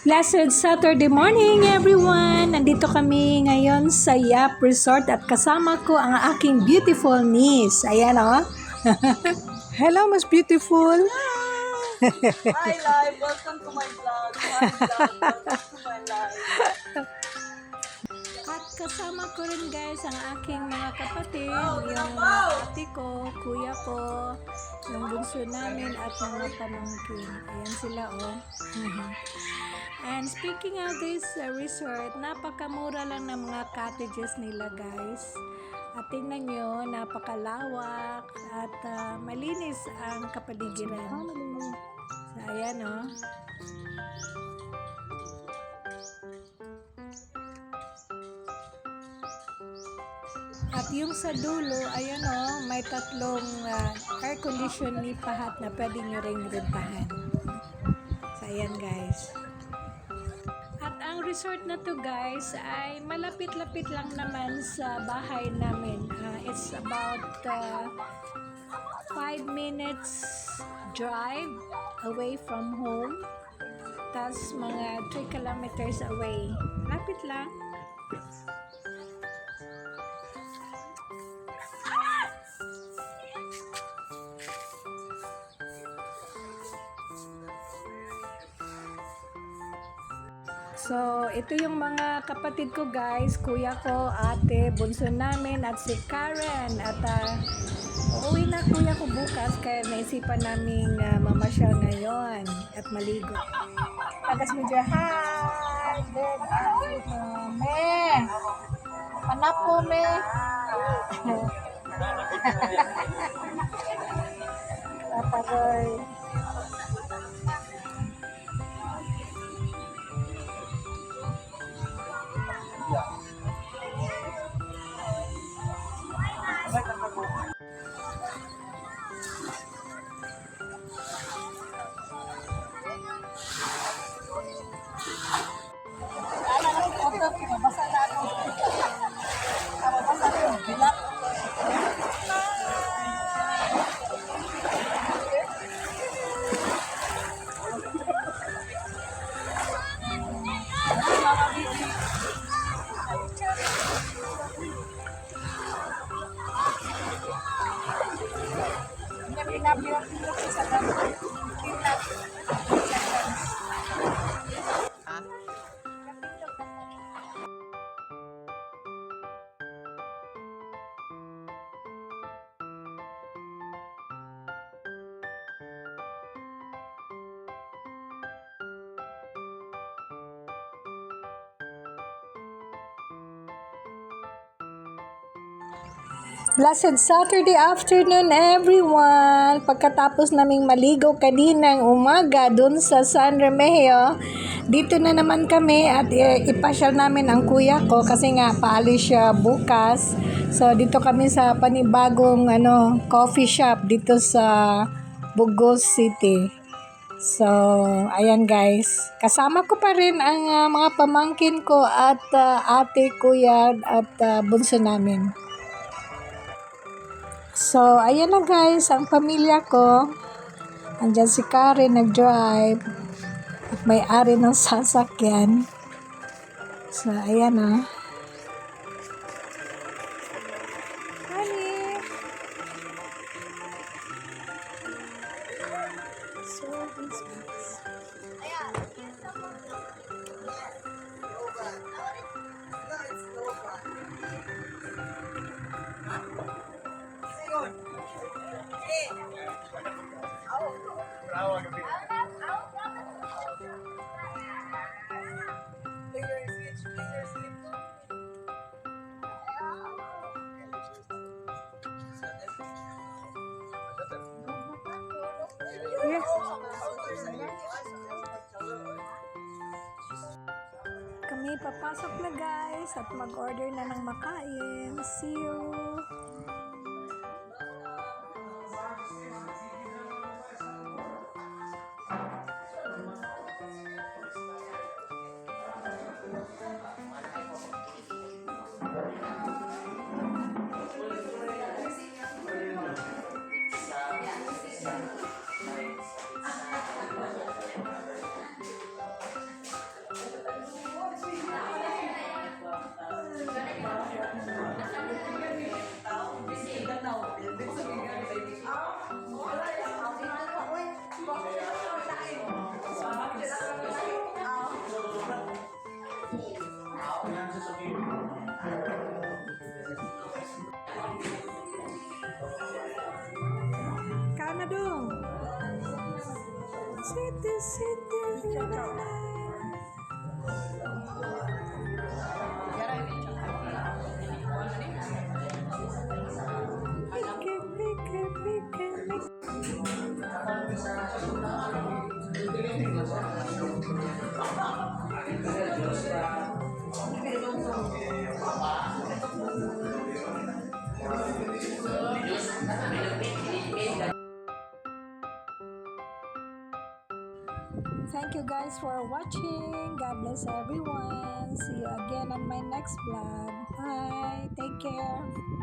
Blessed Saturday morning, everyone! Nandito kami ngayon sa Yap Resort at kasama ko ang aking beautiful niece. Ayan, oh. Hello, mas beautiful. Hi, live. Welcome to my vlog. Welcome to my live. At kasama ko rin guys ang aking mga kapatid, yung ate ko, kuya ko, yung bunso namin at mga pamangkin. Ayan sila, oh. And speaking of this resort, napakamura lang ng mga cottages nila guys. At tingnan nyo, napakalawak at malinis ang kapaligiran. So, ayan, oh. At yung sa dulo, ayan, oh, may tatlong air condition ni pahat na pwede nyo ring rentahan. So, ayan guys. At ang resort na to guys ay malapit-lapit lang naman sa bahay namin. It's about 5 minutes drive away from home. Tas mga 3 kilometers away. Lapit lang. So, ito yung mga kapatid ko guys, kuya ko, ate, bunso namin at si Karen. At uuwi na kuya ko bukas kaya naisipan naming mamasyal ngayon at maligo. Tagas mo dyan, hi! Good afternoon, me! Hanap po, me! Taparoy. Blessed Saturday afternoon everyone! Pagkatapos naming maligo kaninang umaga dun sa San Remigio, dito na naman kami at ipasyal namin ang kuya ko kasi nga paalis siya bukas. So dito kami sa panibagong coffee shop dito sa Bugos City. So ayan guys, kasama ko pa rin ang mga pamangkin ko at ate, kuya at bunso namin. So, ayan na guys, ang pamilya ko. Andyan si Karen nag-drive. At may-ari ng sasakyan. So, ayan na. Honey! So, this is... Yes. Kami papasok na guys at mag-order na ng makain. See you! the Cinderella. Thank you guys for watching. God bless everyone. See you again on my next vlog. Bye. Take care.